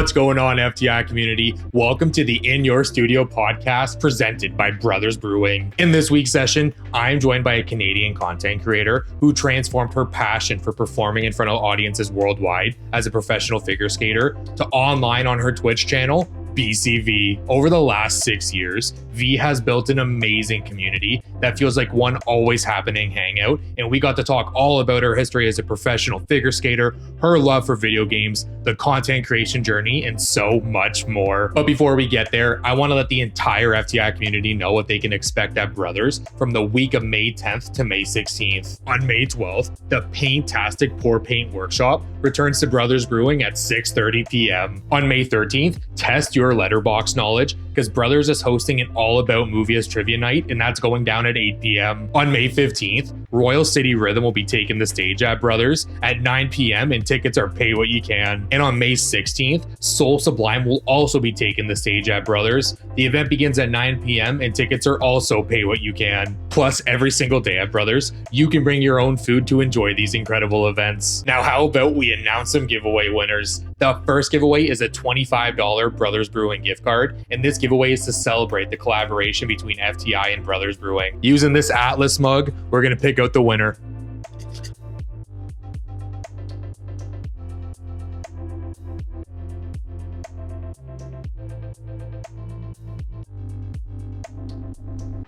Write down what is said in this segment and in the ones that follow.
What's going on, FTI community? Welcome to the In Your Studio podcast presented by Brothers Brewing. In this week's session, I'm joined by a Canadian content creator who transformed her passion for performing in front of audiences worldwide as a professional figure skater to online on her Twitch channel, BCVee. Over the last 6 years, V has built an amazing community that feels like one always happening hangout, and we got to talk all about her history as a professional figure skater, her love for video games, the content creation journey, and so much more. But before we get there, I want to let the entire FTI community know what they can expect at Brothers from the week of May 10th to May 16th. On May 12th, the Paint-tastic Pour Paint Workshop returns to Brothers Brewing at 6:30 p.m. On May 13th, test your letterbox knowledge, because Brothers is hosting an All About Movies trivia night, and that's going down at 8 p.m. On May 15th, Royal City Rhythm will be taking the stage at Brothers at 9 p.m. and tickets are pay what you can. And on May 16th, Soul Sublime will also be taking the stage at Brothers. The event begins at 9 p.m. and tickets are also pay what you can. Plus, every single day at Brothers, you can bring your own food to enjoy these incredible events. Now, how about we announce some giveaway winners? The first giveaway is a $25 Brothers Brewing gift card, and this giveaway is to celebrate the collaboration between FTI and Brothers Brewing. Using this Atlas mug, we're going to pick out the winner.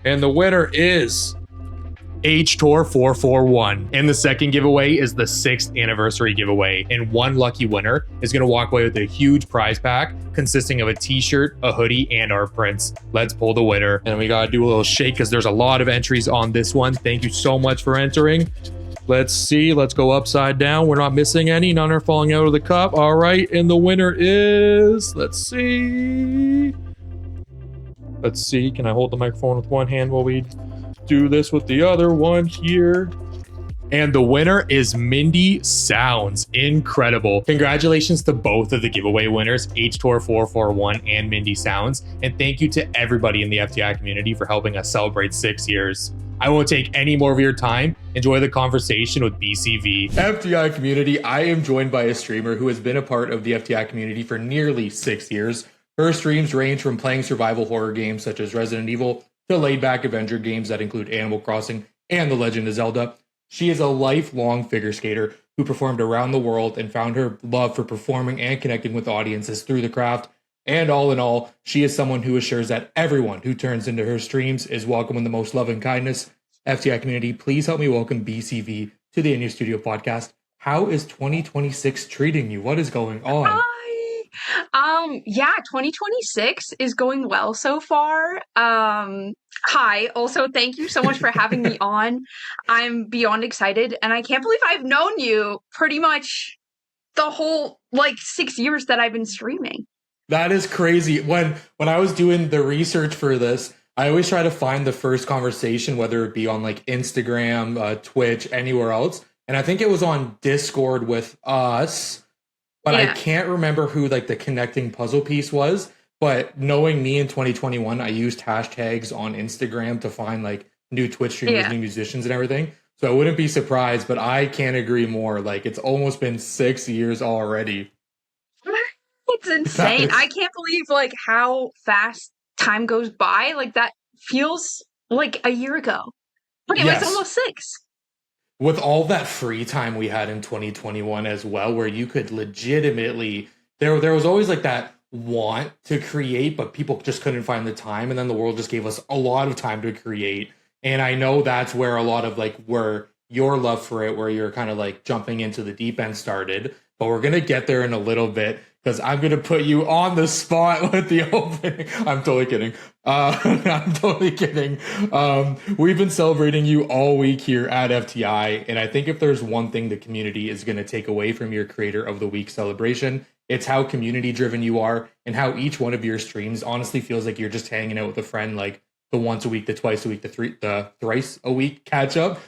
And the winner is HTOR441. And the second giveaway is the 6th anniversary giveaway. And one lucky winner is going to walk away with a huge prize pack consisting of a t-shirt, a hoodie, and our prints. Let's pull the winner. And we got to do a little shake because there's a lot of entries on this one. Thank you so much for entering. Let's see. Let's go upside down. We're not missing any. None are falling out of the cup. All right. And the winner is, let's see. Can I hold the microphone with one hand while we do this with the other one here? And the winner is Mindy Sounds. Incredible. Congratulations to both of the giveaway winners, HTOR441 and Mindy Sounds. And thank you to everybody in the FTI community for helping us celebrate 6 years. I won't take any more of your time. Enjoy the conversation with BCVee. FTI community, I am joined by a streamer who has been a part of the FTI community for nearly 6 years. Her streams range from playing survival horror games such as Resident Evil to laid-back adventure games that include Animal Crossing and The Legend of Zelda. She is a lifelong figure skater who performed around the world and found her love for performing and connecting with audiences through the craft. And all in all, she is someone who assures that everyone who turns into her streams is welcome with the most love and kindness. FTI community, please help me welcome BCVee to the In Your Studio podcast. How is 2026 treating you? What is going on? Yeah, 2026 is going well so far. Hi, also thank you so much for having me on. I'm beyond excited, and I can't believe I've known you pretty much the whole 6 years that I've been streaming. That is crazy. When I was doing the research for this, I always try to find the first conversation, whether it be on Instagram, Twitch, anywhere else. And I think it was on Discord with us. But yeah. I can't remember who the connecting puzzle piece was. But knowing me in 2021, I used hashtags on Instagram to find new Twitch streamers, new musicians and everything. So I wouldn't be surprised, but I can't agree more. It's almost been 6 years already. It's insane. I can't believe how fast time goes by. That feels like a year ago. But it was almost 6. With all that free time we had in 2021 as well, where you could legitimately, there was always that want to create, but people just couldn't find the time. And then the world just gave us a lot of time to create. And I know that's where a lot of where your love for it, where you're kind of jumping into the deep end started. But we're going to get there in a little bit, because I'm going to put you on the spot with the opening. I'm totally kidding. We've been celebrating you all week here at FTI. And I think if there's one thing the community is going to take away from your Creator of the Week celebration, it's how community driven you are and how each one of your streams honestly feels like you're just hanging out with a friend, the once a week, the twice a week, the thrice a week catch up.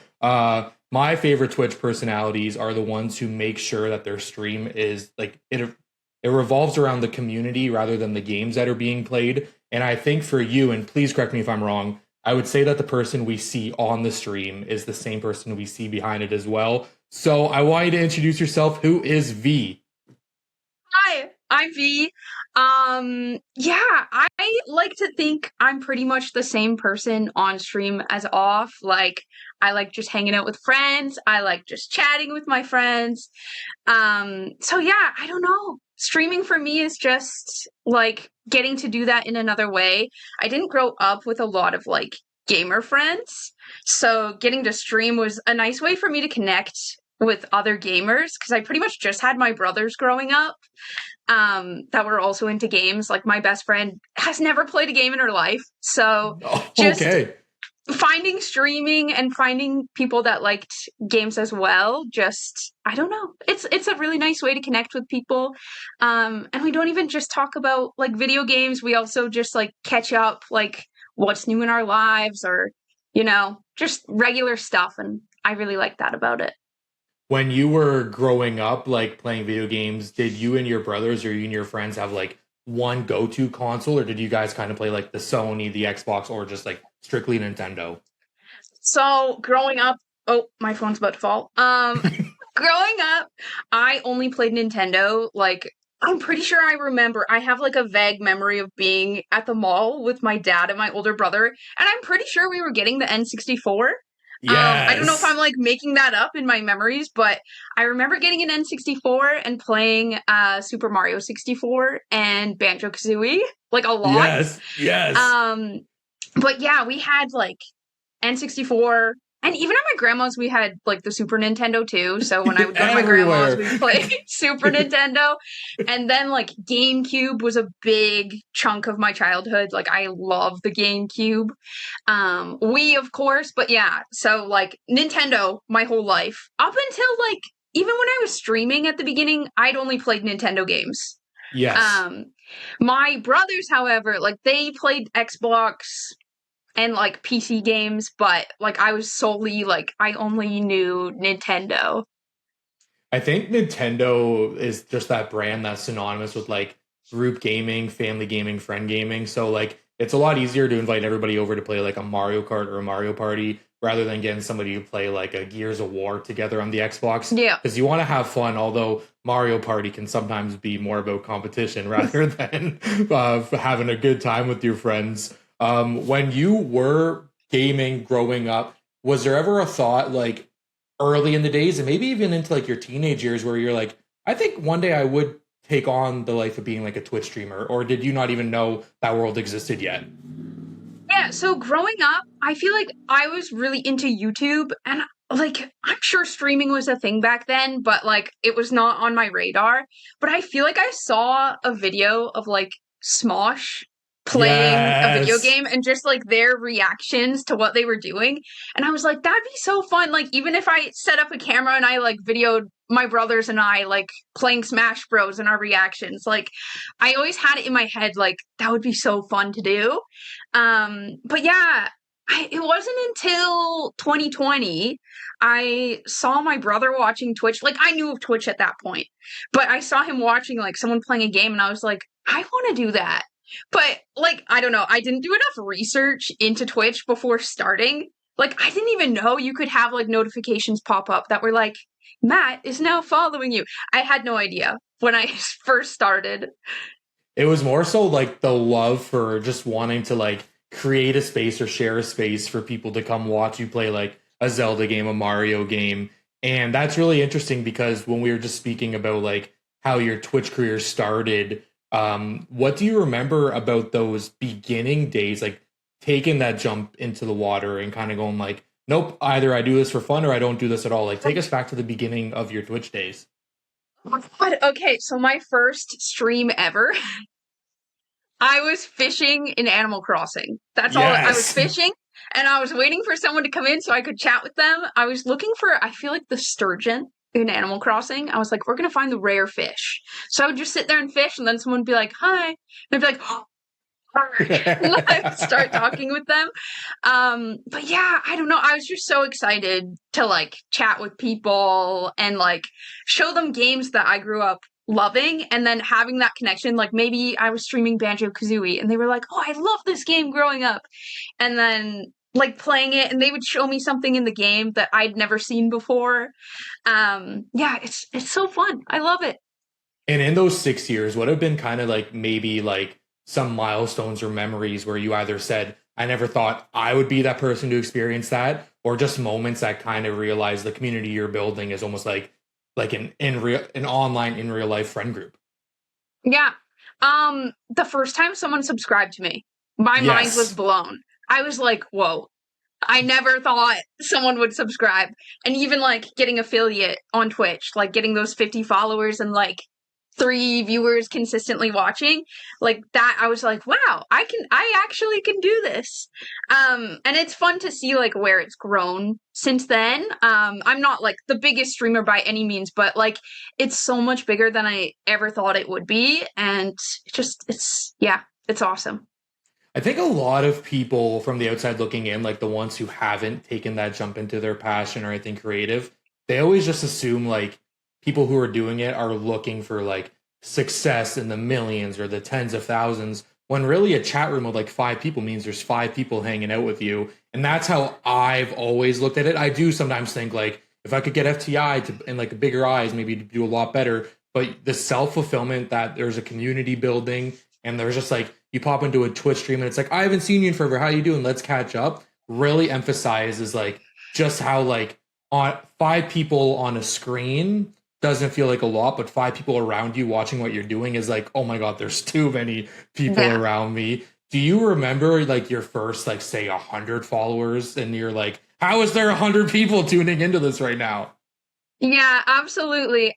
My favorite Twitch personalities are the ones who make sure that their stream is it revolves around the community rather than the games that are being played. And I think for you, and please correct me if I'm wrong, I would say that the person we see on the stream is the same person we see behind it as well. So I want you to introduce yourself. Who is V? Hi, I'm V. Yeah, I like to think I'm pretty much the same person on stream as off. Like, I like just hanging out with friends. I like just chatting with my friends. So yeah, I don't know. Streaming for me is just like getting to do that in another way. I didn't grow up with a lot of like gamer friends, so getting to stream was a nice way for me to connect with other gamers because I pretty much just had my brothers growing up that were also into games. Like my best friend has never played a game in her life. So Oh, just okay. finding streaming and finding people that liked games as well, just I don't know. It's a really nice way to connect with people. And we don't even just talk about like video games. We also just like catch up like what's new in our lives or, just regular stuff. And I really like that about it. When you were growing up, like playing video games, did you and your brothers or you and your friends have like one go-to console, or did you guys kind of play like the Sony, the Xbox, or just like strictly Nintendo? So growing up, oh, my phone's about to fall. Growing up, I only played Nintendo. Like, I'm pretty sure I remember. I have like a vague memory of being at the mall with my dad and my older brother, and I'm pretty sure we were getting the N64. I don't know if I'm Yes. like making that up in my memories, but I remember getting an N64 and playing Super Mario 64 and Banjo-Kazooie like a lot. Yes. Yes. Um, but yeah, we had like N64, and even at my grandma's, we had like the Super Nintendo too. So when I would go to my grandma's, Everywhere. we'd play Super Nintendo. And then like GameCube was a big chunk of my childhood. Like I love the GameCube. Wii, of course, but yeah. So like Nintendo my whole life. Up until like even when I was streaming at the beginning, I'd only played Nintendo games. Yes. Um, my brothers, however, like they played Xbox and like PC games, but like I was solely like I only knew Nintendo. I think Nintendo is just that brand that's synonymous with like group gaming, family gaming, friend gaming. So like it's a lot easier to invite everybody over to play like a Mario Kart or a Mario Party rather than getting somebody to play like a Gears of War together on the Xbox. Yeah. Because you want to have fun, although Mario Party can sometimes be more about competition rather than having a good time with your friends. When you were gaming growing up, was there ever a thought like early in the days and maybe even into like your teenage years where you're like, I think one day I would take on the life of being like a Twitch streamer, or did you not even know that world existed yet? Yeah, so growing up, I feel like I was really into YouTube and like I'm sure streaming was a thing back then, but like it was not on my radar. But I feel like I saw a video of like Smosh playing a video Yes. game and just like their reactions to what they were doing. And I was like, that'd be so fun. Like even if I set up a camera and I like videoed my brothers and I like playing Smash Bros and our reactions, like I always had it in my head like that would be so fun to do. But yeah, it wasn't until 2020 I saw my brother watching Twitch. Like I knew of Twitch at that point, but I saw him watching like someone playing a game and I was like, I want to do that. But like I don't know, I didn't do enough research into Twitch before starting. Like I didn't even know you could have like notifications pop up that were like Matt is now following you. I had no idea when I first started. It was more so like the love for just wanting to like create a space or share a space for people to come watch you play like a Zelda game, a Mario game. And that's really interesting because when we were just speaking about like how your Twitch career started, what do you remember about those beginning days, like taking that jump into the water and kind of going like, nope, either I do this for fun or I don't do this at all. Like take us back to the beginning of your Twitch days. But okay, so my first stream ever, I was fishing in Animal Crossing. That's all. I was Yes. fishing and I was waiting for someone to come in so I could chat with them. I was looking for, I feel like the sturgeon in Animal Crossing. I was like, we're going to find the rare fish. So I would just sit there and fish and then someone would be like, hi. And I'd be like, and I would start talking with them. But yeah, I don't know. I was just so excited to like chat with people and like show them games that I grew up loving and then having that connection. Like maybe I was streaming Banjo Kazooie and they were like, oh, I love this game growing up. And then like playing it and they would show me something in the game that I'd never seen before. Yeah, it's so fun. I love it. And in those 6 years, what have been kind of like maybe like some milestones or memories where you either said, I never thought I would be that person to experience that, or just moments that kind of realize the community you're building is almost like an online in real life friend group. Yeah. The first time someone subscribed to me, my mind was Yes. blown. I was like, whoa. I never thought someone would subscribe. And even like getting affiliate on Twitch, like getting those 50 followers and like 3 viewers consistently watching, like that, I was like, wow, I actually can do this. And it's fun to see like where it's grown since then. I'm not like the biggest streamer by any means, but like it's so much bigger than I ever thought it would be. And yeah, it's awesome. I think a lot of people from the outside looking in, like the ones who haven't taken that jump into their passion or anything creative, they always just assume like people who are doing it are looking for like success in the millions or the tens of thousands, when really a chat room of like 5 people means there's 5 people hanging out with you. And that's how I've always looked at it. I do sometimes think like if I could get FTI to in like bigger eyes, maybe to do a lot better. But the self fulfillment that there's a community building and there's just like you pop into a Twitch stream and it's like, I haven't seen you in forever. How you doing? Let's catch up. Really emphasizes like just how like on 5 people on a screen doesn't feel like a lot, but 5 people around you watching what you're doing is like, oh my God, there's too many people Yeah. around me. Do you remember like your first, like say 100 followers and you're like, how is there 100 people tuning into this right now? Yeah, absolutely.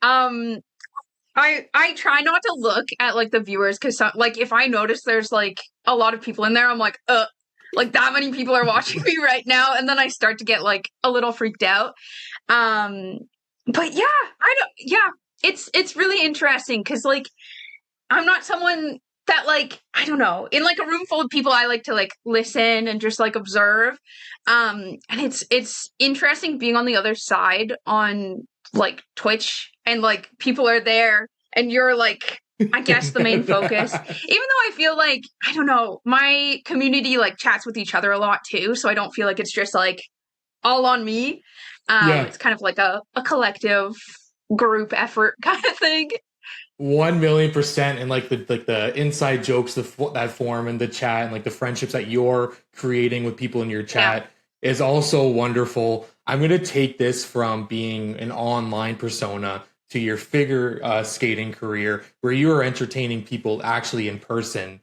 I try not to look at like the viewers because like if I notice there's like a lot of people in there, I'm like that many people are watching me right now, and then I start to get like a little freaked out. Um, but yeah, I don't. Yeah, it's really interesting because like I'm not someone that like I don't know in like a room full of people I like to like listen and just like observe. And it's interesting being on the other side on like Twitch and like people are there and you're like I guess the main focus. Even though I feel like I don't know, my community like chats with each other a lot too, so I don't feel like it's just like all on me. Yeah. It's kind of like a collective group effort kind of thing. 1 million%, and like the inside jokes that form in the chat and like the friendships that you're creating with people in your Yeah. chat is also wonderful. I'm gonna take this from being an online persona to your figure skating career, where you are entertaining people actually in person.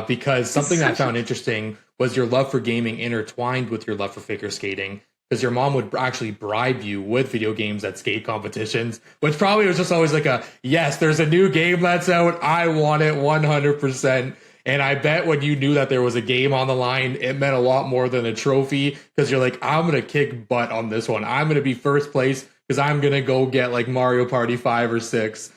Because something I found interesting was your love for gaming intertwined with your love for figure skating, because your mom would actually bribe you with video games at skate competitions, which probably was just always like a, yes, there's a new game that's out. I want it 100%. And I bet when you knew that there was a game on the line, it meant a lot more than a trophy, because you're like, I'm going to kick butt on this one. I'm going to be first place because I'm going to go get like Mario Party 5 or 6.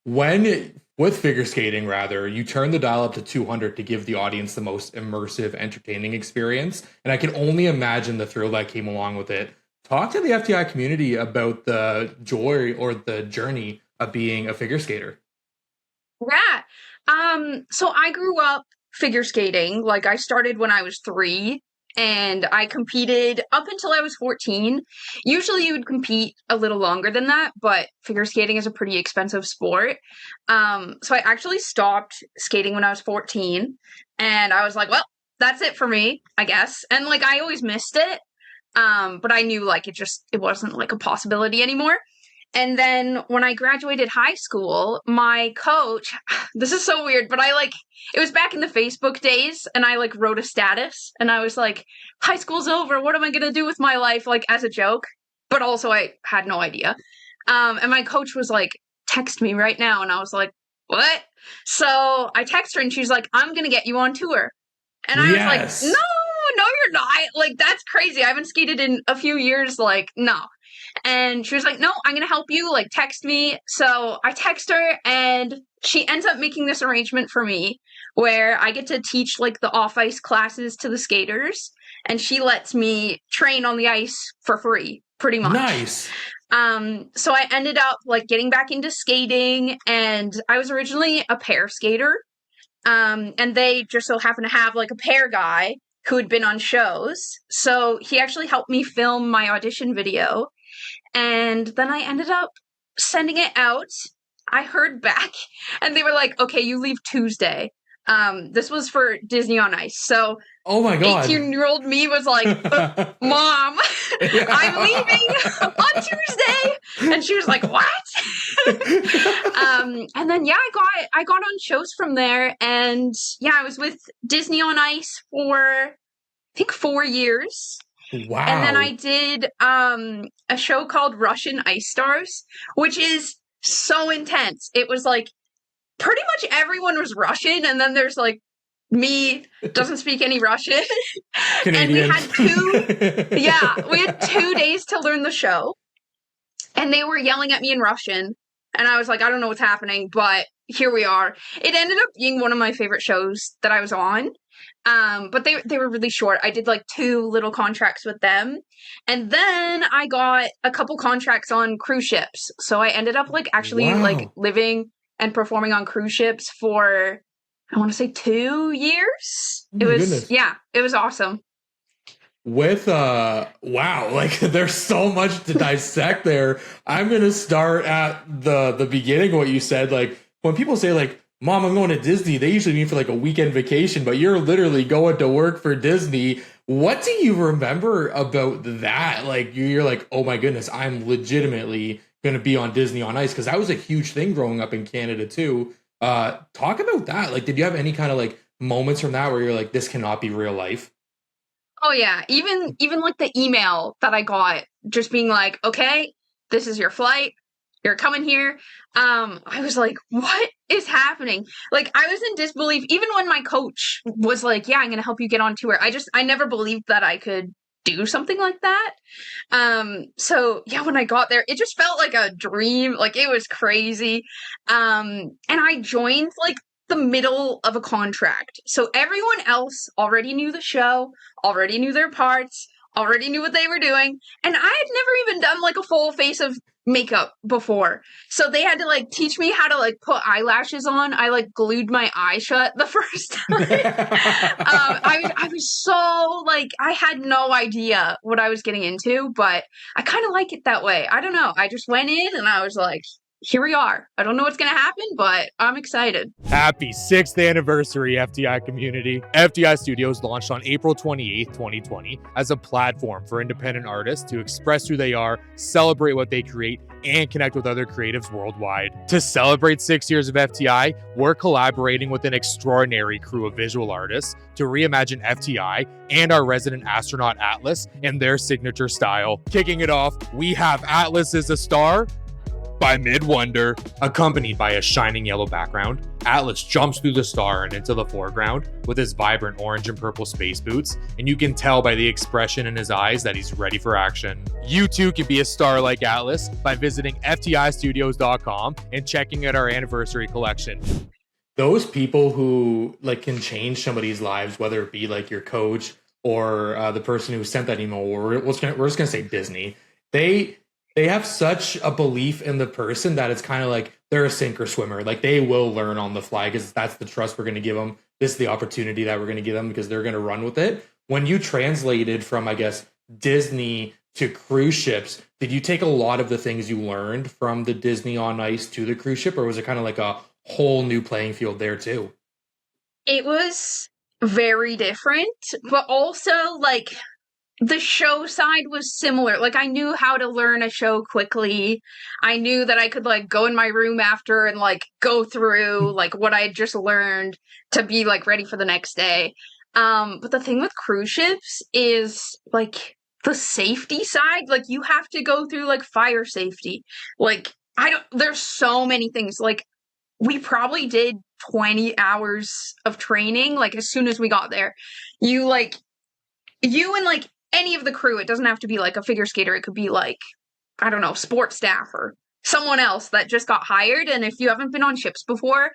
When with figure skating, rather, you turn the dial up to 200 to give the audience the most immersive, entertaining experience. And I can only imagine the thrill that came along with it. Talk to the FTI community about the joy or the journey of being a figure skater. Yeah. So I grew up figure skating. Like I started when I was 3 and I competed up until I was 14. Usually you would compete a little longer than that, but figure skating is a pretty expensive sport. So I actually stopped skating when I was 14 and I was like, well, that's it for me, I guess. And like I always missed it. But I knew like it wasn't like a possibility anymore. And then when I graduated high school, my coach, this is so weird, but it was back in the Facebook days and I like wrote a status and I was like, high school's over. What am I going to do with my life? Like as a joke, but also I had no idea. And my coach was like, text me right now. And I was like, what? So I text her and she's like, I'm going to get you on tour. And I was like, Yes. no, you're not. Like, that's crazy. I haven't skated in a few years. Like, no. And she was like, no, I'm going to help you. Like, text me. So I text her and she ends up making this arrangement for me where I get to teach like the off ice classes to the skaters. And she lets me train on the ice for free, pretty much. Nice. So I ended up like getting back into skating and I was originally a pair skater. And they just so happened to have like a pair guy who had been on shows. So he actually helped me film my audition video. And then I ended up sending it out. I heard back and they were like, okay, you leave Tuesday. This was for Disney on Ice. So Oh my God. 18-year-old me was like, Mom, I'm leaving on Tuesday. And she was like, what? And then, yeah, I got on shows from there. And yeah, I was with Disney on Ice for, I think, 4 years. Wow. And then I did a show called Russian Ice Stars, which is so intense. It was like pretty much everyone was Russian, and then there's like me, doesn't speak any Russian. Canadian. And we had 2 days to learn the show. And they were yelling at me in Russian. And I was like, I don't know what's happening, but here we are. It ended up being one of my favorite shows that I was on. But they were really short. I did like 2 little contracts with them. And then I got a couple contracts on cruise ships. So I ended up like actually like living and performing on cruise ships for, I want to say 2 years. Oh my goodness. It was awesome. With wow, like there's so much to dissect there. I'm gonna start at the beginning of what you said. Like when people say like, Mom, I'm going to Disney, they usually mean for like a weekend vacation, but you're literally going to work for Disney. What do you remember about that? Like you're like, oh my goodness, I'm legitimately gonna be on Disney on Ice, because that was a huge thing growing up in Canada too. Talk about that. Like, did you have any kind of like moments from that where you're like, this cannot be real life? Oh yeah, even like the email that I got, just being like, okay, this is your flight, you're coming here. I was like, what is happening? Like, I was in disbelief, even when my coach was like, yeah, I'm gonna help you get on tour. I never believed that I could do something like that. So yeah, when I got there, it just felt like a dream. Like, it was crazy. And I joined like the middle of a contract. So everyone else already knew the show, already knew their parts, already knew what they were doing. And I had never even done like a full face of makeup before. So they had to like teach me how to like put eyelashes on. I like glued my eye shut the first time. I was so like, I had no idea what I was getting into, but I kind of like it that way. I don't know. I just went in and I was like, here we are. I don't know what's going to happen, but I'm excited. Happy 6th anniversary, FTI community. FTI Studios launched on April 28th, 2020 as a platform for independent artists to express who they are, celebrate what they create, and connect with other creatives worldwide. To celebrate 6 years of FTI, we're collaborating with an extraordinary crew of visual artists to reimagine FTI and our resident astronaut Atlas in their signature style. Kicking it off, we have Atlas is a Star by Midwonder. Accompanied by a shining yellow background, Atlas jumps through the star and into the foreground with his vibrant orange and purple space boots, and you can tell by the expression in his eyes that he's ready for action. You too can be a star like Atlas by visiting FTIstudios.com and checking out our anniversary collection. Those people who like can change somebody's lives, whether it be like your coach or the person who sent that email, or we're just gonna say Disney, they have such a belief in the person that it's kind of like they're a sink or swimmer. Like they will learn on the fly because that's the trust we're going to give them. This is the opportunity that we're going to give them because they're going to run with it. When you translated from, I guess, Disney to cruise ships, did you take a lot of the things you learned from the Disney on Ice to the cruise ship, or was it kind of like a whole new playing field there too? It was very different, but also like the show side was similar. Like, I knew how to learn a show quickly. I knew that I could like go in my room after and like go through like what I had just learned to be like ready for the next day. But the thing with cruise ships is like the safety side. Like, you have to go through like fire safety. Like, there's so many things. Like, we probably did 20 hours of training. Like, as soon as we got there, you and like any of the crew, it doesn't have to be like a figure skater. It could be like, I don't know, sports staff or someone else that just got hired. And if you haven't been on ships before,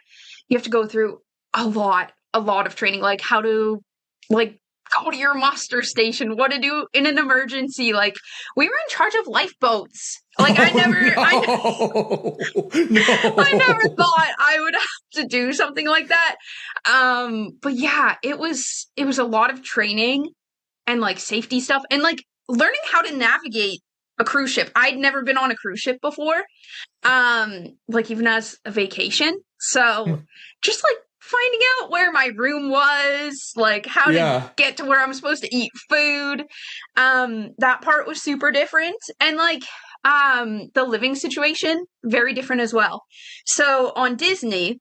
you have to go through a lot of training, like how to like go to your muster station, what to do in an emergency. Like, we were in charge of lifeboats. Like, I never thought I would have to do something like that. But yeah, it was a lot of training and like safety stuff and like learning how to navigate a cruise ship. I'd never been on a cruise ship before, like even as a vacation. So just like finding out where my room was, like how to get to where I'm supposed to eat food. That part was super different. And like the living situation, very different as well. So on Disney,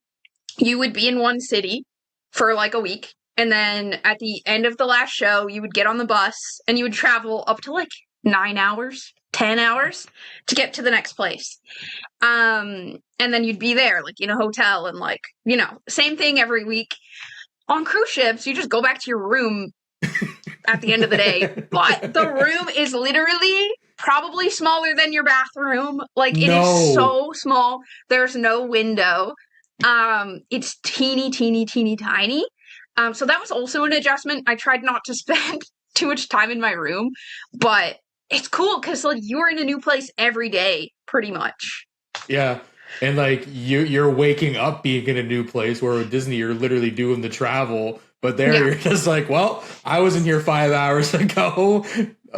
you would be in one city for like a week. And then at the end of the last show, you would get on the bus and you would travel up to like 9 hours, 10 hours to get to the next place. And then you'd be there like in a hotel and like, you know, same thing every week. On cruise ships, you just go back to your room at the end of the day. But the room is literally probably smaller than your bathroom. Like it is so small. There's no window. It's teeny, teeny, teeny, tiny. So that was also an adjustment. I tried not to spend too much time in my room, but it's cool because like you're in a new place every day, pretty much. Yeah. And like you're waking up being in a new place, where with Disney you're literally doing the travel, but there you're just like, well, I was in here 5 hours ago.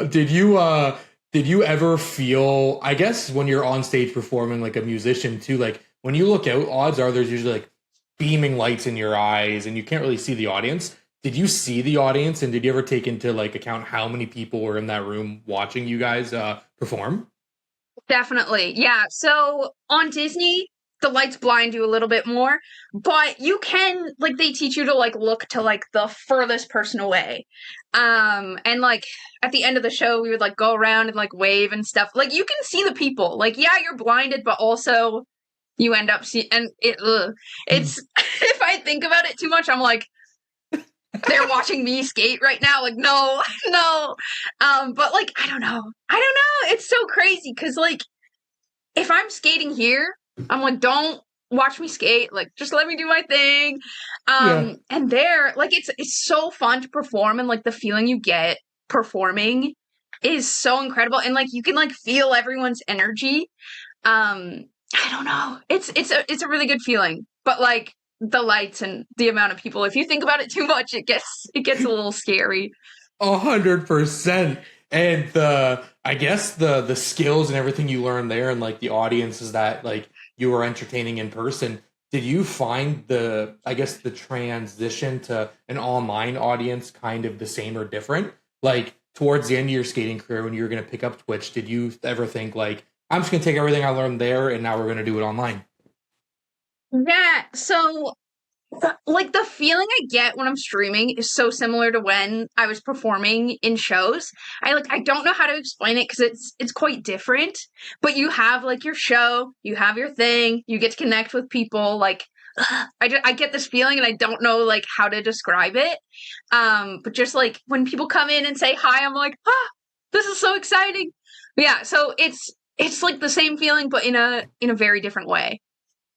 Did you ever feel, I guess when you're on stage performing like a musician too, like when you look out, odds are there's usually like beaming lights in your eyes and you can't really see the audience. Did you see the audience, and did you ever take into like account how many people were in that room watching you guys perform? Definitely. Yeah. So on Disney, the lights blind you a little bit more, but you can, like, they teach you to like look to like the furthest person away. And like at the end of the show, we would like go around and like wave and stuff. Like you can see the people. Like, yeah, you're blinded, but also you end up seeing, and it's if I think about it too much, I'm like, they're watching me skate right now. Like, no. But like, I don't know. It's so crazy because like, if I'm skating here, I'm like, don't watch me skate. Like, just let me do my thing. And there, like, it's so fun to perform, and like the feeling you get performing is so incredible. And like, you can like feel everyone's energy. I don't know. It's a really good feeling. But like, the lights and the amount of people, if you think about it too much, it gets a little scary. 100%. And I guess the skills and everything you learn there, and like the audiences that like you were entertaining in person, did you find the transition to an online audience kind of the same or different? Like towards the end of your skating career, when you were going to pick up Twitch, did you ever think like, I'm just going to take everything I learned there and now we're going to do it online? Yeah, so like the feeling I get when I'm streaming is so similar to when I was performing in shows. I don't know how to explain it because it's quite different. But you have like your show, you have your thing, you get to connect with people. Like I get this feeling and I don't know like how to describe it. But just like when people come in and say hi, I'm like, this is so exciting. But yeah, so it's like the same feeling, but in a very different way.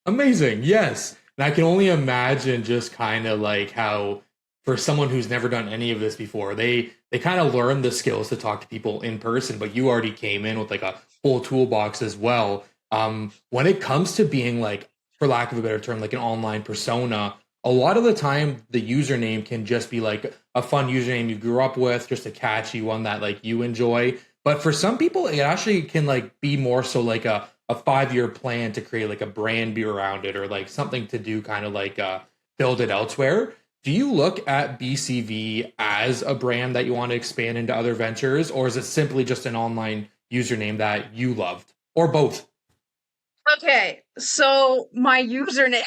Amazing. Yes. And I can only imagine just kind of like how, for someone who's never done any of this before, they kind of learn the skills to talk to people in person, but you already came in with like a whole toolbox as well. When it comes to being like, for lack of a better term, like an online persona, a lot of the time the username can just be like a fun username you grew up with, just a catchy one that like you enjoy. But for some people, it actually can like be more so like a 5-year plan to create like a brand be around it, or like something to do kind of like build it elsewhere. Do you look at BCVee as a brand that you want to expand into other ventures, or is it simply just an online username that you loved, or both? Okay, so my username,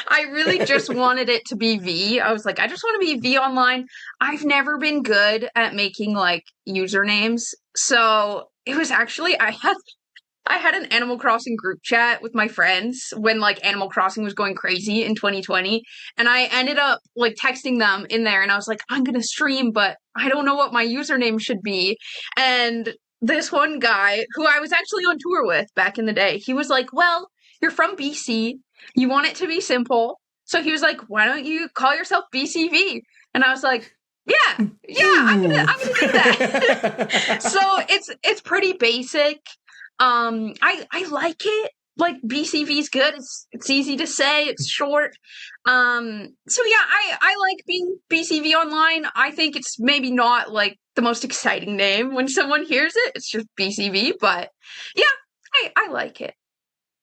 I really just wanted it to be V. I was like, I just want to be V online. I've never been good at making like usernames. So it was actually, I had an Animal Crossing group chat with my friends when like Animal Crossing was going crazy in 2020. And I ended up like texting them in there and I was like, I'm going to stream, but I don't know what my username should be. And this one guy who I was actually on tour with back in the day, he was like, well, you're from BC. You want it to be simple. So he was like, why don't you call yourself BCVee? And I was like, yeah, I'm gonna do that. So it's pretty basic. I like it. like BCV is good. It's easy to say. It's short. So yeah, I like being BCV online. I think it's maybe not like the most exciting name when someone hears it. It's just BCV, but yeah, I like it.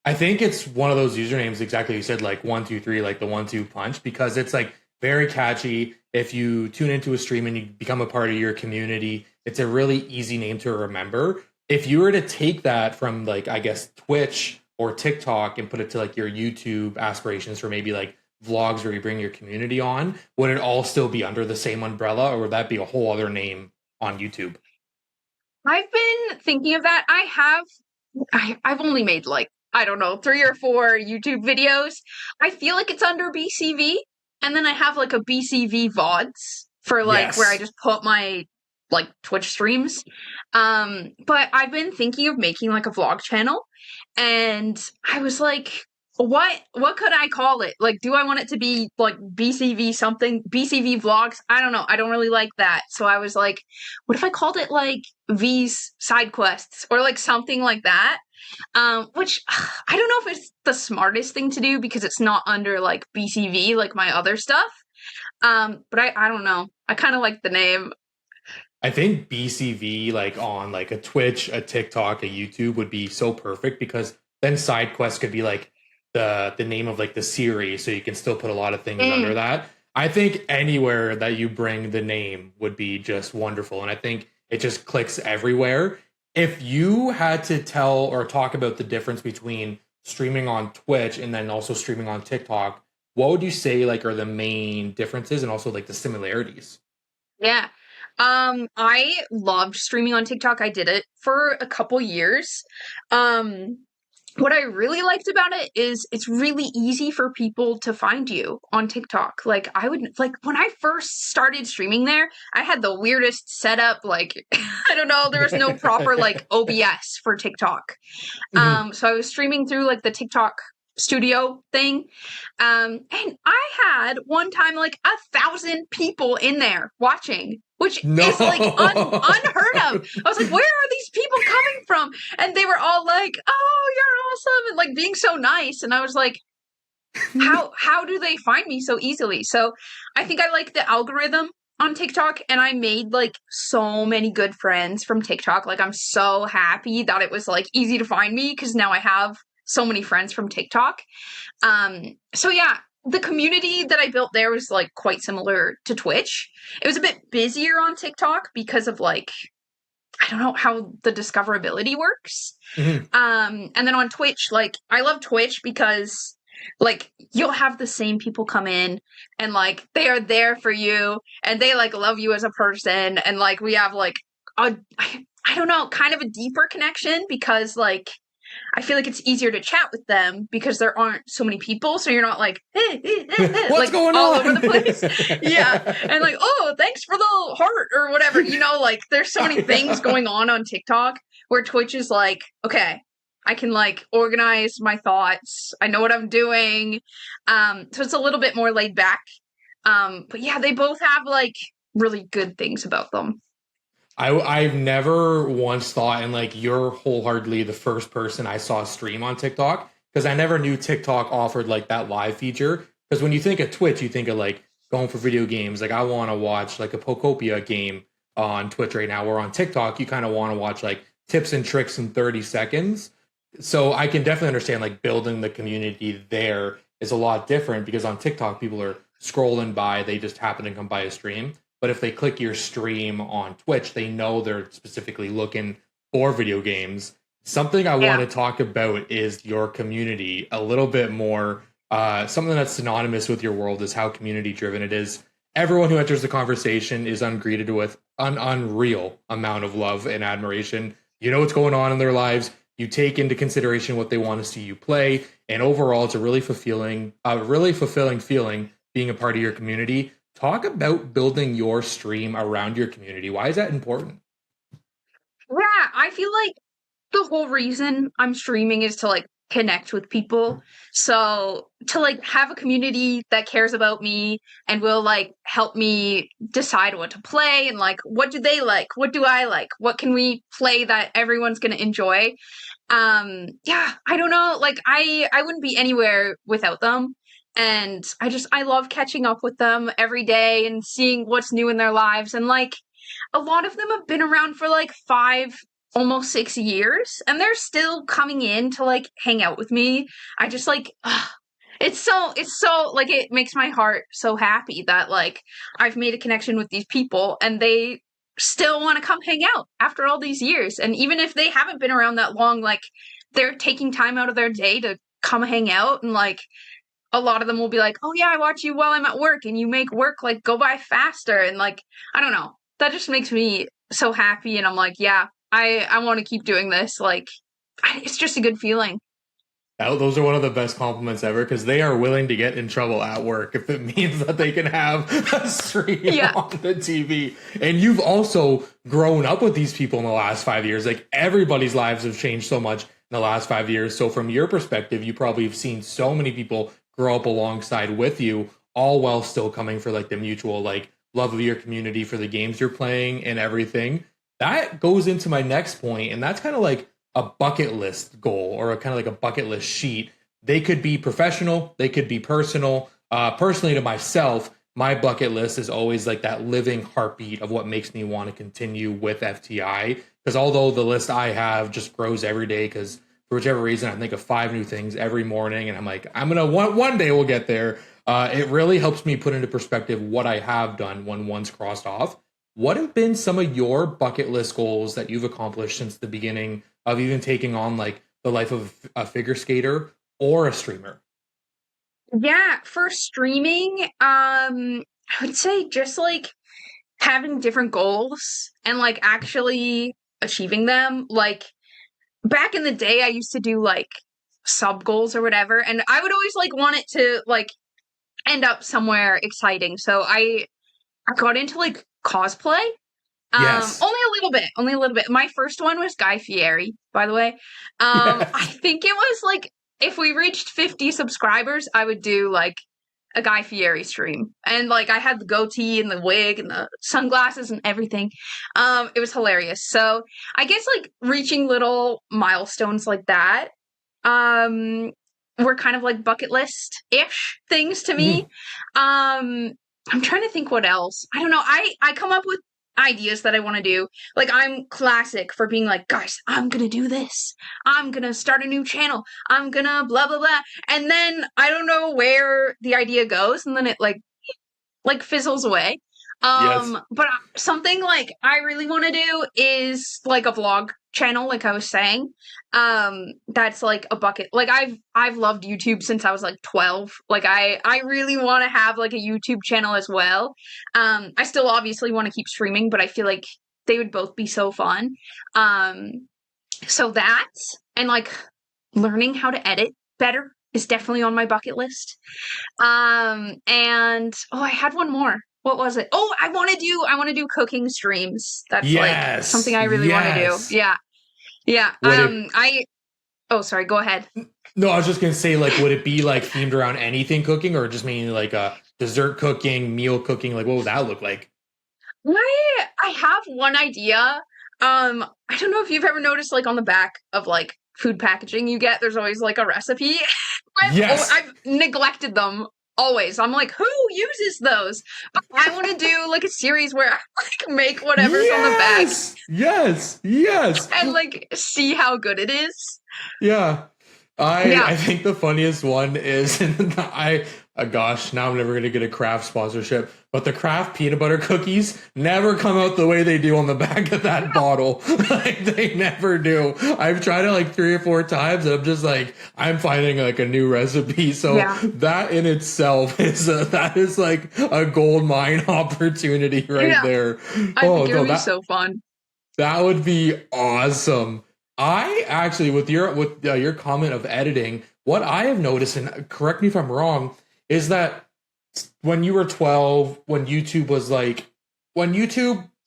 I think it's one of those usernames, exactly you said, like 123, like the 1-2 punch, because it's like very catchy. If you tune into a stream and you become a part of your community, it's a really easy name to remember. If you were to take that from like, I guess, Twitch or TikTok and put it to like your YouTube aspirations for maybe like vlogs where you bring your community on, would it all still be under the same umbrella, or would that be a whole other name on YouTube? I've been thinking of that. I've only made like, I don't know, 3 or 4 YouTube videos. I feel like it's under BCV. And then I have like a BCV VODs for like where I Yes. just put my like Twitch streams. But I've been thinking of making like a vlog channel, and I was like, what could I call it? Like, do I want it to be like BCV something, BCV vlogs? I don't know. I don't really like that. So I was like, what if I called it like V's side quests or like something like that? Which I don't know if it's the smartest thing to do because it's not under like BCV like my other stuff. But I don't know. I kind of like the name. I think BCV like on like a Twitch, a TikTok, a YouTube would be so perfect, because then side quests could be like the name of like the series, so you can still put a lot of things under Mm, that. I think anywhere that you bring the name would be just wonderful, and I think it just clicks everywhere. If you had to tell or talk about the difference between streaming on Twitch and then also streaming on TikTok, what would you say like are the main differences and also like the similarities? yeah. I loved streaming on TikTok. I did it for a couple years. Um, what I really liked about it is it's really easy for people to find you on TikTok. Like I would like when I first started streaming there, I had the weirdest setup. Like I don't know, there was no proper like OBS for TikTok. So I was streaming through like the TikTok studio thing. And I had one time like 1,000 people in there watching, which is like No. unheard of. I was like, where are these people coming from? And they were all like, oh, you're awesome, and like being so nice. And I was like, how do they find me so easily? So I think I like the algorithm on TikTok, and I made like so many good friends from TikTok. Like I'm so happy that it was like easy to find me because now I have so many friends from TikTok. So yeah, the community that I built there was like quite similar to Twitch. It was a bit busier on TikTok because of like I don't know how the discoverability works. Mhm. And then on Twitch, like I love Twitch because like you'll have the same people come in and like they are there for you and they like love you as a person, and like we have like a I don't know, kind of a deeper connection because like I feel like it's easier to chat with them because there aren't so many people, so you're not like What's like going all on? over the place. Yeah, and like oh, thanks for the heart or whatever. You know, like there's so many things going on TikTok where Twitch is like, okay, I can like organize my thoughts. I know what I'm doing. So it's a little bit more laid back. But yeah, they both have like really good things about them. I've never once thought, and like you're wholeheartedly the first person I saw stream on TikTok, because I never knew TikTok offered like that live feature. Because when you think of Twitch, you think of like going for video games. Like I want to watch like a Pokopia game on Twitch right now, or on TikTok, you kind of want to watch like tips and tricks in 30 seconds. So I can definitely understand like building the community there is a lot different, because on TikTok people are scrolling by, they just happen to come by a stream. But if they click your stream on Twitch, they know they're specifically looking for video games. Something I want Yeah. to talk about is your community a little bit more. Something that's synonymous with your world is how community driven it is. Everyone who enters the conversation is ungreeted with an unreal amount of love and admiration. You know what's going on in their lives. You take into consideration what they want to see you play, and overall, it's a really fulfilling feeling being a part of your community. Talk about building your stream around your community. Why is that important? Yeah, I feel like the whole reason I'm streaming is to like connect with people. So to like have a community that cares about me and will like help me decide what to play and like what do they like? What do I like? What can we play that everyone's going to enjoy? Yeah, I don't know. Like I wouldn't be anywhere without them. And I love catching up with them every day and seeing what's new in their lives. And like a lot of them have been around for like 5, almost 6 years, and they're still coming in to like hang out with me. I just like it's so like it makes my heart so happy that like I've made a connection with these people and they still want to come hang out after all these years. And even if they haven't been around that long, like they're taking time out of their day to come hang out. And like a lot of them will be like, oh yeah, I watch you while I'm at work and you make work like go by faster. And like, I don't know, that just makes me so happy. And I'm like, yeah, I want to keep doing this. Like, it's just a good feeling. Those are one of the best compliments ever, because they are willing to get in trouble at work if it means that they can have a stream on the TV. And you've also grown up with these people in the last 5 years. Like, everybody's lives have changed so much in the last 5 years. So from your perspective, you probably have seen so many people grow up alongside with you, all while still coming for like the mutual like love of your community for the games you're playing and everything. That goes into my next point, and that's kind of like a bucket list goal, or a kind of like a bucket list sheet. They could be professional, they could be personal. Personally, to myself, my bucket list is always like that living heartbeat of what makes me want to continue with FTI. Because although the list I have just grows every day, because for whichever reason I think of 5 new things every morning, and I'm like, I'm gonna one day we'll get there. It really helps me put into perspective what I have done when one's crossed off. What have been some of your bucket list goals that you've accomplished since the beginning of even taking on like the life of a figure skater or a streamer? Yeah, for streaming, I would say just like having different goals and like actually achieving them. Like back in the day, I used to do like sub goals or whatever, and I would always like want it to like end up somewhere exciting. So I got into like cosplay. Yes. Only a little bit. My first one was Guy Fieri, by the way. Yes. I think it was like if we reached 50 subscribers, I would do like a Guy Fieri stream. And like I had the goatee and the wig and the sunglasses and everything. It was hilarious. So I guess like reaching little milestones like that, were kind of like bucket list-ish things to me. I'm trying to think what else. I don't know. I come up with ideas that I want to do. Like I'm classic for being like, guys, I'm gonna do this. I'm gonna start a new channel. I'm gonna blah blah blah. And then I don't know where the idea goes, and then it like fizzles away. Yes. But something like I really want to do is like a vlog channel, like I was saying. That's like a bucket. Like I've loved YouTube since I was like 12. Like I really want to have like a YouTube channel as well. I still obviously want to keep streaming, but I feel like they would both be so fun. So that, and like learning how to edit better is definitely on my bucket list. And I had one more. What was it? Oh, I want to do cooking streams. That's like something I really want to do. Yeah. Yeah. Sorry, go ahead. No, I was just going to say, like, would it be like themed around anything cooking, or just meaning like dessert cooking, meal cooking? Like, what would that look like? I have one idea. I don't know if you've ever noticed, like on the back of like food packaging you get, there's always like a recipe. I've neglected them always. I'm like, who uses those? But I want to do like a series where I like make whatever's on the back. Yes. And like see how good it is. Yeah. I think the funniest one is, gosh, now I'm never going to get a Kraft sponsorship, but the Kraft peanut butter cookies never come out the way they do on the back of that bottle. Like, they never do. I've tried it like 3 or 4 times, and I'm just like, I'm finding like a new recipe. So that in itself is like a gold mine opportunity right there. I think it would be so fun. That would be awesome. I actually, with your comment of editing, what I have noticed, and correct me if I'm wrong, is that when you were 12, when YouTube,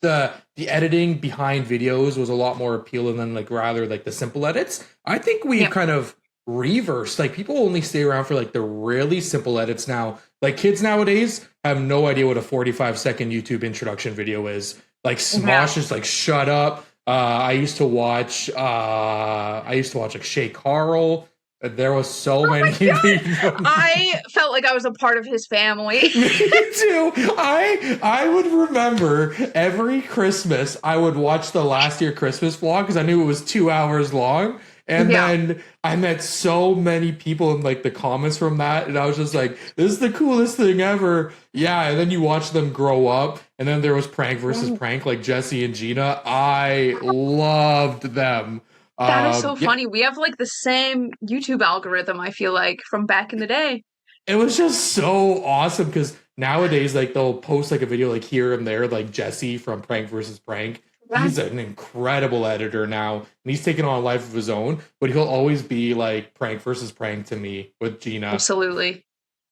the editing behind videos was a lot more appealing than like rather like the simple edits. I think we kind of reversed. Like, people only stay around for like the really simple edits now. Like, kids nowadays have no idea what a 45-second YouTube introduction video is. Like, Smosh is like, shut up. I used to watch. I used to watch like Shay Carl. There was so Oh many my god! people. I felt like I was a part of his family. Me too. I would remember every Christmas I would watch the last year Christmas vlog because I knew it was 2 hours long. And Yeah. then I met so many people in like the comments from that, and I was just like, "This is the coolest thing ever!" Yeah, and then you watch them grow up, and then there was prank versus prank, like Jesse and Gina. I loved them. That is so Yeah, funny. We have like the same YouTube algorithm, I feel like, from back in the day. it was just so awesome because nowadays, like they'll post like a video like here and there, like Jesse from Prank versus Prank. Yeah. He's an incredible editor now, and he's taken on a life of his own. But he'll always be like Prank versus Prank to me with Gina. Absolutely.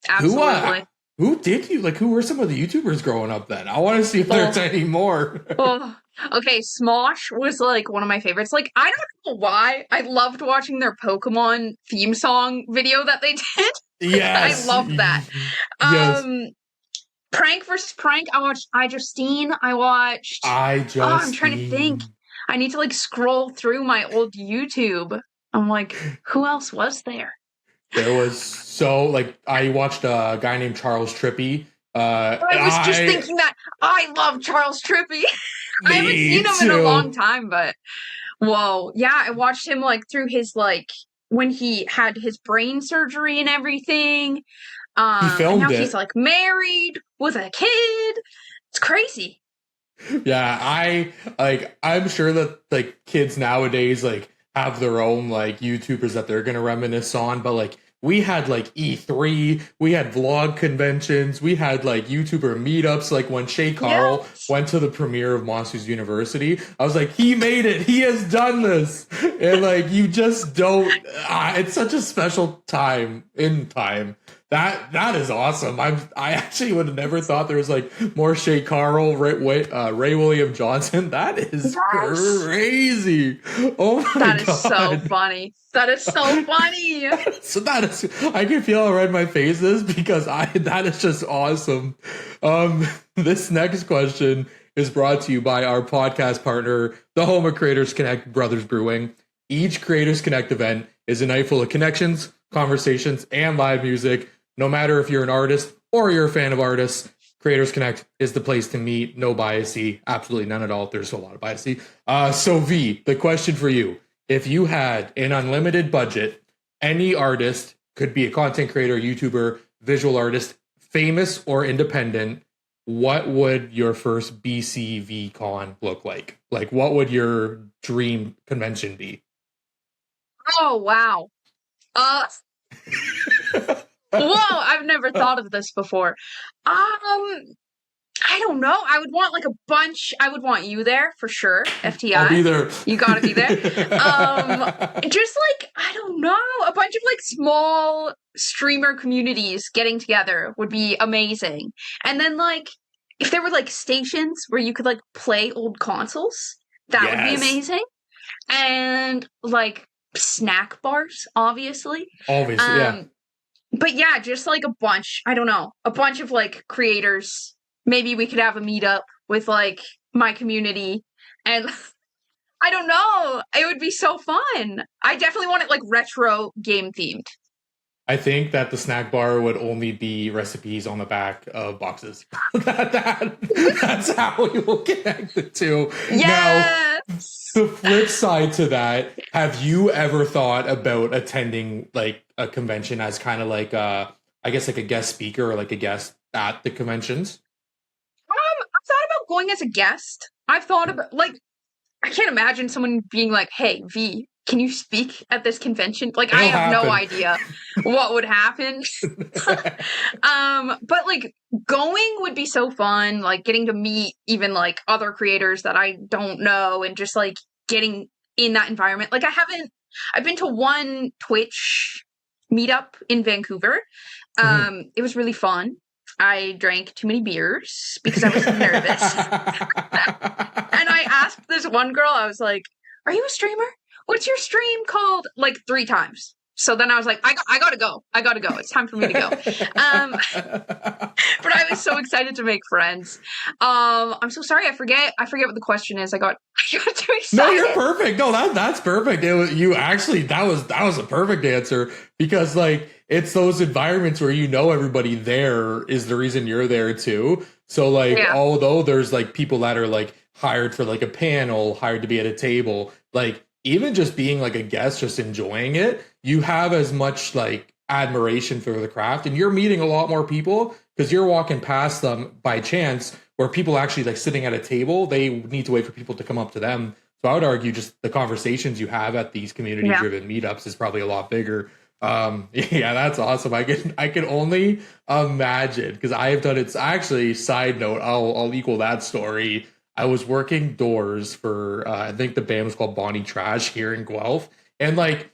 Who Absolutely. who did you like? Who were some of the YouTubers growing up then? I want to see if there's any more. Oh, okay, Smosh was like one of my favorites. Like, I don't know why. I loved watching their Pokemon theme song video that they did. Yes, I loved that. Yes, Prank versus Prank. I watched iJustine. I watched. I just. Oh, I'm trying to think. I need to like scroll through my old YouTube. I'm like, who else was there? There was so like I watched a guy named Charles Trippy. I was just thinking that I love Charles Trippy. I haven't seen him in a long time, but whoa, yeah, I watched him like through his like when he had his brain surgery and everything. He filmed and now it. he's like married with a kid. It's crazy. Yeah, I'm sure that like kids nowadays like have their own like YouTubers that they're gonna reminisce on, but like we had like E3, we had vlog conventions, we had like YouTuber meetups. Like when Shay Carl went to the premiere of Monsters University, I was like, he made it, he has done this, and like you just don't. It's such a special time in time. That is awesome. I actually would have never thought there was like more Shay Carl, Ray William Johnson. That is crazy. Oh my god, that is so funny. That is so funny. So that is, I can feel how red my face is because that is just awesome. This next question is brought to you by our podcast partner, the home of Creators Connect, Brothers Brewing. Each Creators Connect event is a night full of connections, conversations, and live music. No matter if you're an artist or you're a fan of artists, Creators Connect is the place to meet. No biasy, absolutely none at all. There's a lot of biasy. So V, the question for you: if you had an unlimited budget, any artist, could be a content creator, YouTuber, visual artist, famous or independent, what would your first BCVee con look like? Like, what would your dream convention be? Oh wow. Whoa, I've never thought of this before. I don't know. I would want like a bunch. I would want you there for sure. FTI. I'll be there. You gotta be there. Just like, I don't know, a bunch of like small streamer communities getting together would be amazing. And then like, if there were like stations where you could like play old consoles, that would be amazing. And like snack bars, obviously. Obviously, yeah. But yeah, just like a bunch, I don't know, a bunch of like creators. Maybe we could have a meetup with like my community, and I don't know, it would be so fun. I definitely want it like retro game themed. I think that the snack bar would only be recipes on the back of boxes. That's how we will connect the two. Yes! Now, the flip side to that, have you ever thought about attending like a convention as kind of like I guess like a guest speaker or like a guest at the conventions? I've thought about going as a guest. I've thought about like, I can't imagine someone being like, "Hey, V, can you speak at this convention?" Like, I have no idea what would happen. But like going would be so fun, like getting to meet even like other creators that I don't know and just like getting in that environment. Like I've been to one Twitch meetup in Vancouver. It was really fun. I drank too many beers because I was nervous. And I asked this one girl, I was like, "Are you a streamer? What's your stream called?" Like 3 times. So then I was like, I gotta go. I gotta go. It's time for me to go. But I was so excited to make friends. I'm so sorry. I forget what the question is. I got too excited. No, you're perfect. No, that's perfect. That was a perfect answer, because like it's those environments where everybody there is the reason you're there too. So like, although there's like people that are like hired for like a panel, hired to be at a table, like even just being like a guest, just enjoying it, you have as much like admiration for the craft, and you're meeting a lot more people because you're walking past them by chance, where people actually like sitting at a table, they need to wait for people to come up to them. So I would argue just the conversations you have at these community driven meetups is probably a lot bigger. Yeah, that's awesome. I can only imagine, because I have done it. Actually, side note, I'll equal that story. I was working doors for I think the band was called Bonnie Trash here in Guelph, and like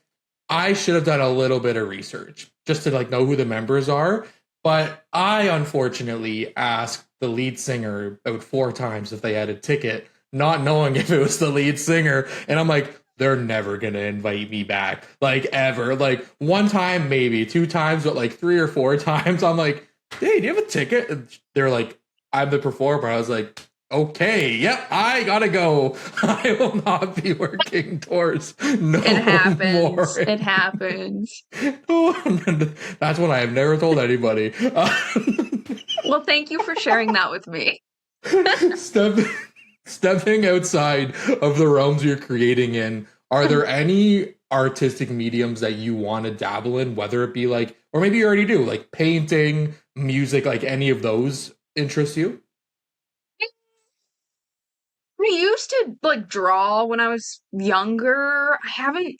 I should have done a little bit of research just to like know who the members are, but I unfortunately asked the lead singer about 4 times if they had a ticket, not knowing if it was the lead singer, and I'm like, they're never gonna invite me back, like ever. Like 1 time, maybe 2 times, but like 3 or 4 times, I'm like, hey, do you have a ticket? And they're like, I'm the performer. I was like, okay, yep, I gotta go. I will not be working doors no It happens. more. It happens. That's what I have never told anybody. Well, thank you for sharing that with me. Stepping outside of the realms you're creating in, are there any artistic mediums that you want to dabble in, whether it be like, or maybe you already do, like painting, music, like any of those interest you? I used to like draw when I was younger. I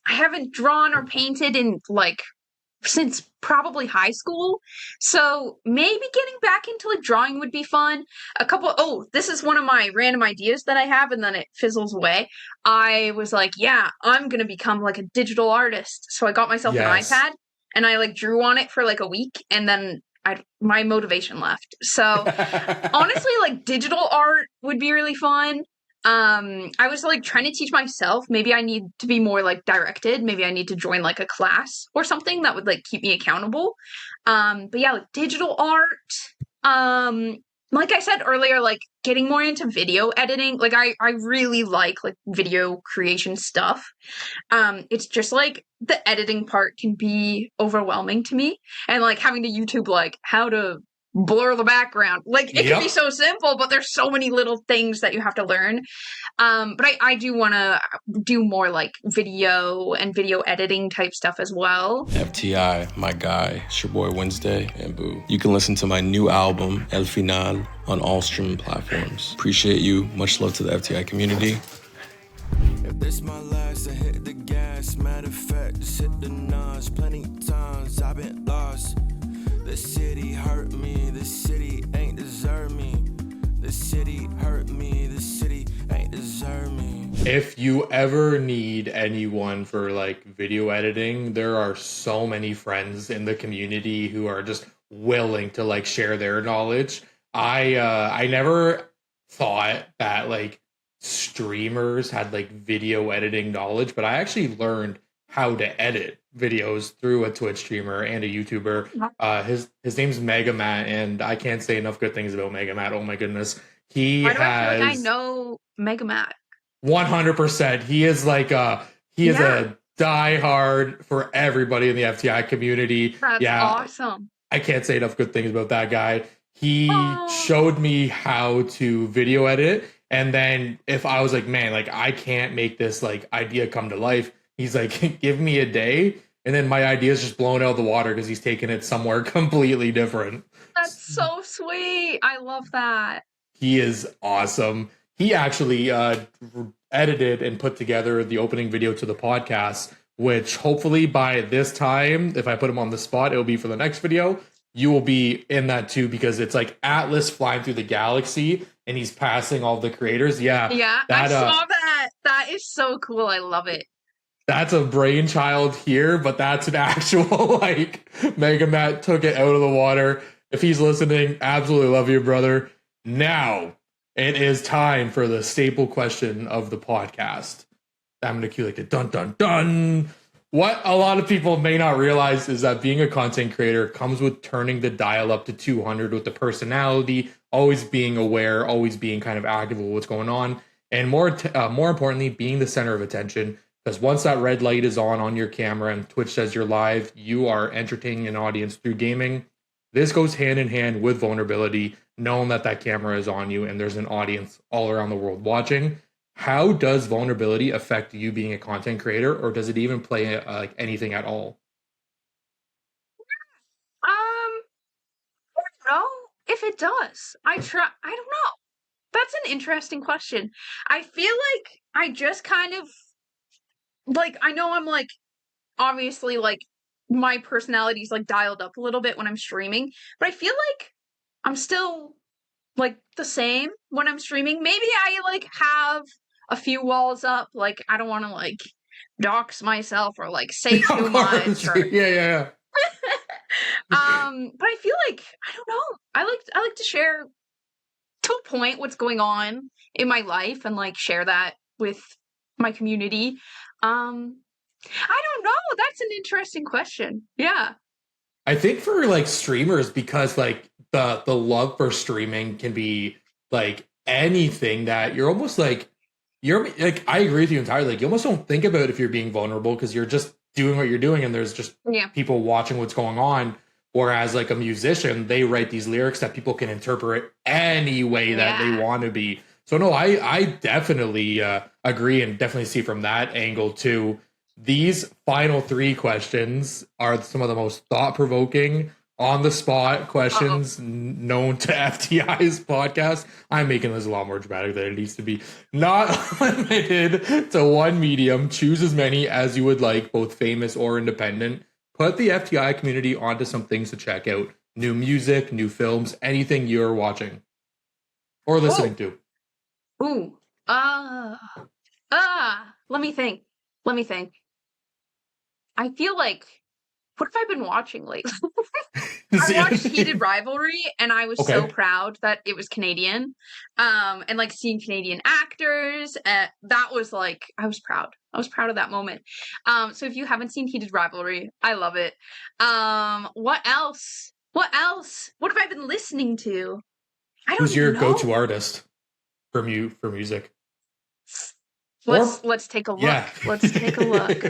haven't drawn or painted in like since probably high school. So maybe getting back into like drawing would be fun. This is one of my random ideas that I have, and then it fizzles away. I was like, yeah, I'm gonna become like a digital artist. So I got myself an iPad and I like drew on it for like a week, and then my motivation left. So honestly, like digital art would be really fun. I was like trying to teach myself. Maybe I need to be more like directed. Maybe I need to join like a class or something that would like keep me accountable. But yeah, like digital art. Like I said earlier, like getting more into video editing. Like I really like video creation stuff. It's just like the editing part can be overwhelming to me, and like having to YouTube like how to blur the background. Like it can be so simple, but there's so many little things that you have to learn. But I do want to do more like video and video editing type stuff as well. FTI, my guy, it's your boy Wednesday, and boo. You can listen to my new album, El Final, on all streaming platforms. Appreciate you. Much love to the FTI community. If this my last, I hit the gas. Matter of fact, just hit the notch. Plenty times I've been lost. The city hurt me, the city ain't deserve me. The city hurt me, the city ain't deserve me. If you ever need anyone for like video editing, there are so many friends in the community who are just willing to like share their knowledge. I never thought that like streamers had like video editing knowledge, but I actually learned how to edit videos through a Twitch streamer and a YouTuber. His name's Megamat, and I can't say enough good things about Megamat. Oh my goodness. I feel like I know Megamat. 100%. He is like a diehard for everybody in the FTI community. That's awesome. I can't say enough good things about that guy. He showed me how to video edit, and then if I was like, man, like I can't make this like idea come to life, he's like, give me a day, and then my idea is just blown out of the water because he's taking it somewhere completely different. That's so sweet. I love that. He is awesome. He actually edited and put together the opening video to the podcast, which hopefully by this time, if I put him on the spot, it'll be for the next video. You will be in that too, because it's like Atlas flying through the galaxy and he's passing all the creators. Yeah, I saw that. That is so cool. I love it. That's a brainchild here, but that's an actual like Megamat took it out of the water. If he's listening, absolutely love you, brother. Now it is time for the staple question of the podcast. I'm gonna cue like a dun dun dun. What a lot of people may not realize is that being a content creator comes with turning the dial up to 200 with the personality, always being aware, always being kind of active with what's going on, and more importantly, being the center of attention. Because once that red light is on your camera and Twitch says you're live, you are entertaining an audience through gaming. This goes hand in hand with vulnerability, knowing that that camera is on you and there's an audience all around the world watching. How does vulnerability affect you being a content creator, or does it even play like anything at all? I don't know if it does. I don't know. That's an interesting question. I feel like I just kind of like, I know I'm like, obviously like my personality's like dialed up a little bit when I'm streaming, but I feel like I'm still like the same when I'm streaming. Maybe I like have a few walls up, like I don't want to like dox myself or like say too much or Yeah. but I feel like I don't know. I like to share to a point what's going on in my life and like share that with my community. I don't know. That's an interesting question. Yeah. I think for like streamers, because like the love for streaming can be like anything that you're almost like you're like, I agree with you entirely. Like, you almost don't think about if you're being vulnerable because you're just doing what you're doing and there's just people watching what's going on. Whereas like a musician, they write these lyrics that people can interpret any way that they want to be. So no, I definitely agree and definitely see from that angle too. These final three questions are some of the most thought-provoking, on-the-spot questions known to FTI's podcast. I'm making this a lot more dramatic than it needs to be. Not limited to one medium. Choose as many as you would like, both famous or independent. Put the FTI community onto some things to check out. New music, new films, anything you're watching or listening to. Ooh. Let me think. I feel like, what have I been watching lately? I watched Heated Rivalry, and I was so proud that it was Canadian. And like seeing Canadian actors, that was like, I was proud. I was proud of that moment. So if you haven't seen Heated Rivalry, I love it. What else? What have I been listening to? I don't Who's your know. go-to artist for music? Let's take a look. Yeah. Let's take a look.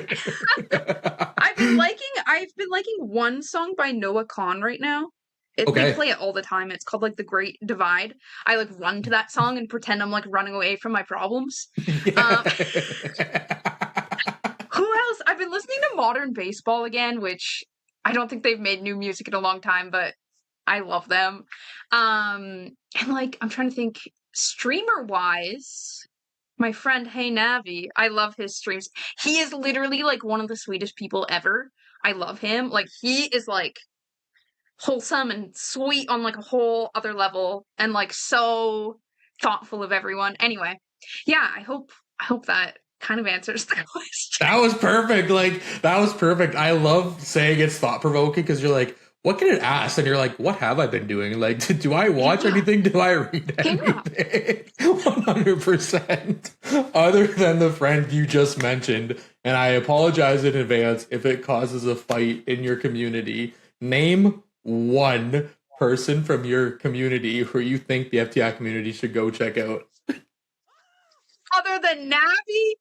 I've been liking one song by Noah Kahan right now. We play it all the time. It's called like The Great Divide. I like run to that song and pretend I'm like running away from my problems. Who else? I've been listening to Modern Baseball again, which I don't think they've made new music in a long time, but I love them. And like, I'm trying to think streamer wise. My friend Hey Navi, I love his streams. He is literally like one of the sweetest people ever. I love him. Like, he is like wholesome and sweet on like a whole other level and like so thoughtful of everyone. Anyway, yeah, I hope that kind of answers the question. That was perfect. Like, that was perfect. I love saying it's thought-provoking because you're like, what can it ask? And you're like, what have I been doing? Like, do I watch anything? Do I read anything? 100%. Other than the friend you just mentioned. And I apologize in advance if it causes a fight in your community. Name one person from your community who you think the FTI community should go check out. Other than Navi?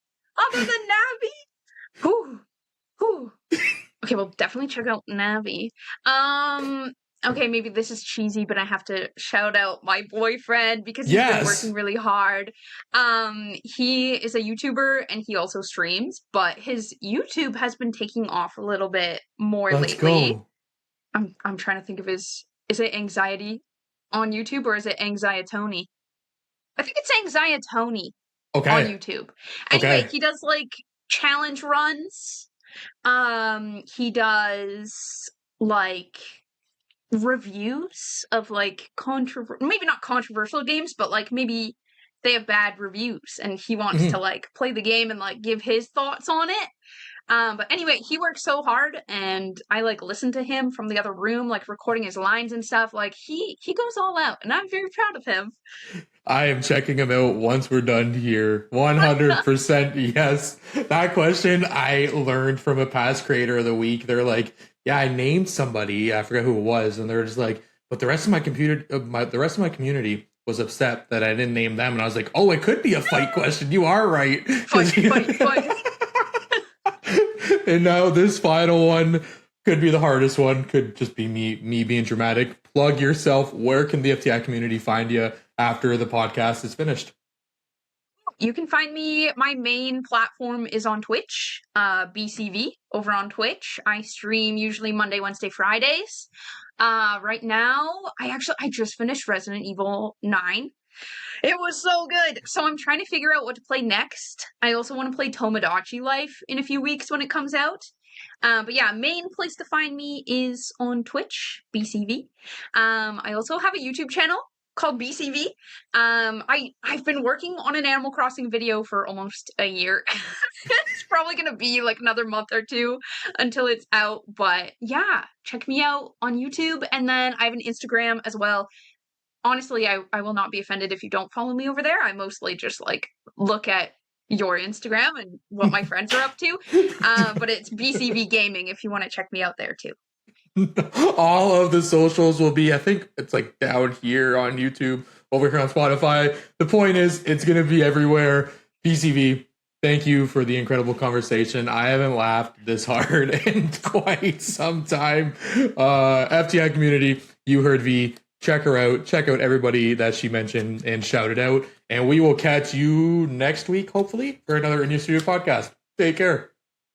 Whew. Okay, well, definitely check out Navi. Okay, maybe this is cheesy, but I have to shout out my boyfriend because he's been working really hard. He is a YouTuber and he also streams, but his YouTube has been taking off a little bit more lately. Go. I'm trying to think of is it Anxiety on YouTube or is it Anxietoni? I think it's Anxietoni on YouTube. Anyway, he does like challenge runs. He does like reviews of like maybe not controversial games, but like maybe they have bad reviews and he wants to like play the game and like give his thoughts on it. But anyway, he works so hard, and I like listen to him from the other room, like recording his lines and stuff. Like he goes all out, and I'm very proud of him. I am checking him out once we're done here. 100% yes. That question I learned from a past creator of the week. They're like, yeah, I named somebody. I forgot who it was. And they're just like, but the rest of my community was upset that I didn't name them. And I was like, oh, it could be a fight question. You are right. Fight. And now this final one could be the hardest one. Could just be me being dramatic. Plug yourself. Where can the FTI community find you after the podcast is finished? You can find me. My main platform is on Twitch, BCVee over on Twitch. I stream usually Monday, Wednesday, Fridays. Right now, I just finished Resident Evil 9. It was so good. So I'm trying to figure out what to play next. I also want to play Tomodachi Life in a few weeks when it comes out. But yeah, main place to find me is on Twitch, BCVee. I also have a YouTube channel called BCVee. I've been working on an Animal Crossing video for almost a year. It's probably gonna be like another month or two until it's out. But yeah, check me out on YouTube, and then I have an Instagram as well. Honestly, I will not be offended if you don't follow me over there. I mostly just like look at your Instagram and what my friends are up to. But it's BCVee Gaming if you want to check me out there too. All of the socials will be, I think it's like down here on YouTube, over here on Spotify. The point is, it's going to be everywhere. BCVee, thank you for the incredible conversation. I haven't laughed this hard in quite some time. FTI community, you heard V. Check her out. Check out everybody that she mentioned and shouted out. And we will catch you next week, hopefully, for another In Your Studio podcast. Take care.